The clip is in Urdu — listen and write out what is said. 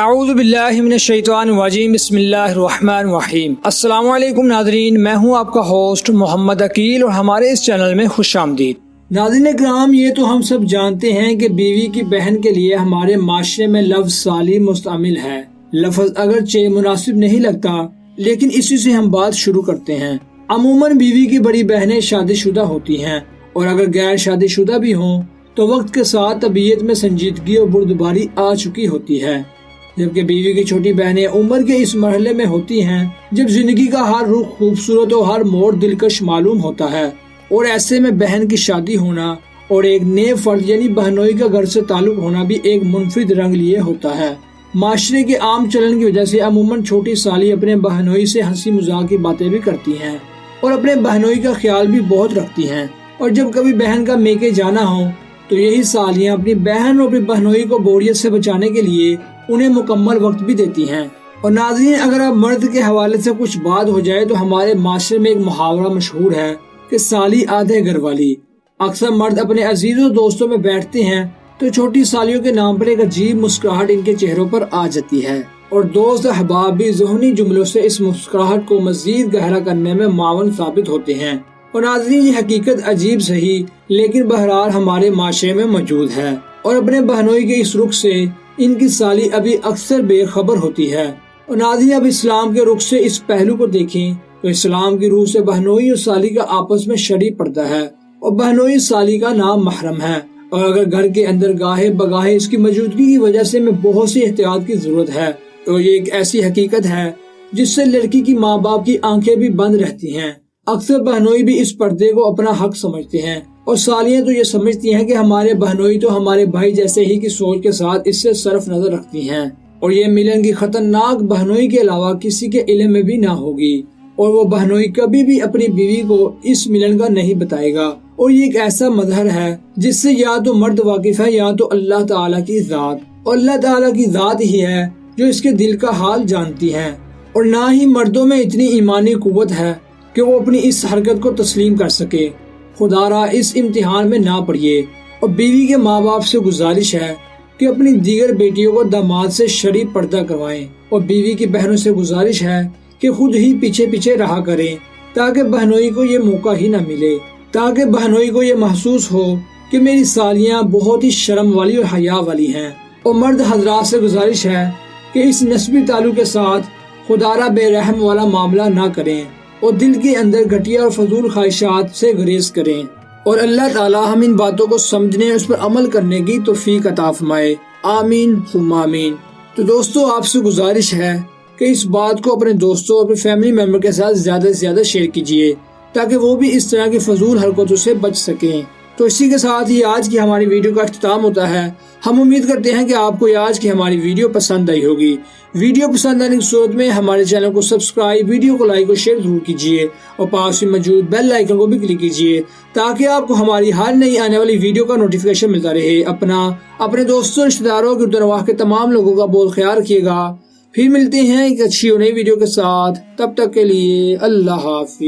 اعوذ باللہ من الشیطان الرجیم بسم اللہ الرحمن الرحیم۔ السلام علیکم ناظرین، میں ہوں آپ کا ہوسٹ محمد عقیل اور ہمارے اس چینل میں خوش آمدید۔ ناظرین اکرام، یہ تو ہم سب جانتے ہیں کہ بیوی کی بہن کے لیے ہمارے معاشرے میں لفظ سالی مستعمل ہے۔ لفظ اگرچہ مناسب نہیں لگتا لیکن اسی سے ہم بات شروع کرتے ہیں۔ عموماً بیوی کی بڑی بہنیں شادی شدہ ہوتی ہیں، اور اگر غیر شادی شدہ بھی ہوں تو وقت کے ساتھ طبیعت میں سنجیدگی اور بردباری آ چکی ہوتی ہے، جبکہ بیوی کی چھوٹی بہنیں عمر کے اس مرحلے میں ہوتی ہیں جب زندگی کا ہر رخ خوبصورت اور ہر موڑ دلکش معلوم ہوتا ہے، اور ایسے میں بہن کی شادی ہونا اور ایک نئے فرد یعنی بہنوئی کا گھر سے تعلق ہونا بھی ایک منفرد رنگ لیے ہوتا ہے۔ معاشرے کے عام چلن کی وجہ سے عموماً چھوٹی سالی اپنے بہنوئی سے ہنسی مذاق کی باتیں بھی کرتی ہیں اور اپنے بہنوئی کا خیال بھی بہت رکھتی ہیں، اور جب کبھی بہن کا میکے جانا ہو تو یہی سالیاں اپنی بہن اور اپنی بہنوئی کو بوریت سے بچانے کے لیے انہیں مکمل وقت بھی دیتی ہیں۔ اور ناظرین، اگر اب مرد کے حوالے سے کچھ بات ہو جائے تو ہمارے معاشرے میں ایک محاورہ مشہور ہے کہ سالی آدھے گھر والی۔ اکثر مرد اپنے عزیزوں دوستوں میں بیٹھتے ہیں تو چھوٹی سالیوں کے نام پر ایک عجیب مسکراہٹ ان کے چہروں پر آ جاتی ہے، اور دوست احباب بھی ذہنی جملوں سے اس مسکراہٹ کو مزید گہرا کرنے میں معاون ثابت ہوتے ہیں۔ اور ناظرین، یہ حقیقت عجیب صحیح لیکن بہرحال ہمارے معاشرے میں موجود ہے، اور اپنے بہنوئی کے اس رخ سے ان کی سالی ابھی اکثر بے خبر ہوتی ہے۔ اور ناظرین، اب اسلام کے رخ سے اس پہلو کو دیکھیں تو اسلام کی روح سے بہنوئی اور سالی کا آپس میں شرعی پردہ ہے، اور بہنوئی سالی کا نام محرم ہے، اور اگر گھر کے اندر گاہے بگاہے اس کی موجودگی کی وجہ سے میں بہت سی احتیاط کی ضرورت ہے، تو یہ ایک ایسی حقیقت ہے جس سے لڑکی کی ماں باپ کی آنکھیں بھی بند رہتی ہیں۔ اکثر بہنوئی بھی اس پردے کو اپنا حق سمجھتے ہیں، اور سالیاں تو یہ سمجھتی ہیں کہ ہمارے بہنوئی تو ہمارے بھائی جیسے ہی کی سوچ کے ساتھ اس سے صرف نظر رکھتی ہیں، اور یہ ملن کی خطرناک بہنوئی کے علاوہ کسی کے علم میں بھی نہ ہوگی، اور وہ بہنوئی کبھی بھی اپنی بیوی کو اس ملن کا نہیں بتائے گا۔ اور یہ ایک ایسا مظہر ہے جس سے یا تو مرد واقف ہے یا تو اللہ تعالیٰ کی ذات، اور اللہ تعالیٰ کی ذات ہی ہے جو اس کے دل کا حال جانتی ہے، اور نہ ہی مردوں میں اتنی ایمانی قوت ہے کہ وہ اپنی اس حرکت کو تسلیم کر سکے۔ خدا را اس امتحان میں نہ پڑیے، اور بیوی کے ماں باپ سے گزارش ہے کہ اپنی دیگر بیٹیوں کو داماد سے شرعی پردہ کروائیں، اور بیوی کی بہنوں سے گزارش ہے کہ خود ہی پیچھے پیچھے رہا کریں تاکہ بہنوئی کو یہ موقع ہی نہ ملے، تاکہ بہنوئی کو یہ محسوس ہو کہ میری سالیاں بہت ہی شرم والی اور حیا والی ہیں۔ اور مرد حضرات سے گزارش ہے کہ اس نسبی تعلق کے ساتھ خدا را بے رحم والا معاملہ نہ کریں، اور دل کے اندر گھٹیا اور فضول خواہشات سے گریز کریں، اور اللہ تعالی ہم ان باتوں کو سمجھنے اور اس پر عمل کرنے کی توفیق عطا فرمائے، آمین ثم آمین۔ تو دوستو، آپ سے گزارش ہے کہ اس بات کو اپنے دوستوں اور اپنے فیملی ممبر کے ساتھ زیادہ سے زیادہ شیئر کیجیے تاکہ وہ بھی اس طرح کی فضول حرکتوں سے بچ سکیں۔ تو اسی کے ساتھ ہی آج کی ہماری ویڈیو کا اختتام ہوتا ہے۔ ہم امید کرتے ہیں کہ آپ کو آج کی ہماری ویڈیو پسند آئی ہوگی۔ ویڈیو پسند آنے کی صورت میں ہمارے چینل کو سبسکرائب، ویڈیو کو لائک اور شیئر ضرور کیجیے، اور پاس میں موجود بیل آئیکن کو بھی کلک کیجیے تاکہ آپ کو ہماری ہر نئی آنے والی ویڈیو کا نوٹیفیکیشن ملتا رہے۔ اپنے دوستوں، رشتہ داروں کے درواہ کے تمام لوگوں کا بہت خیال رکھیے گا۔ پھر ملتے ہیں ایک اچھی اور نئی ویڈیو کے ساتھ، تب تک کے لیے اللہ حافظ۔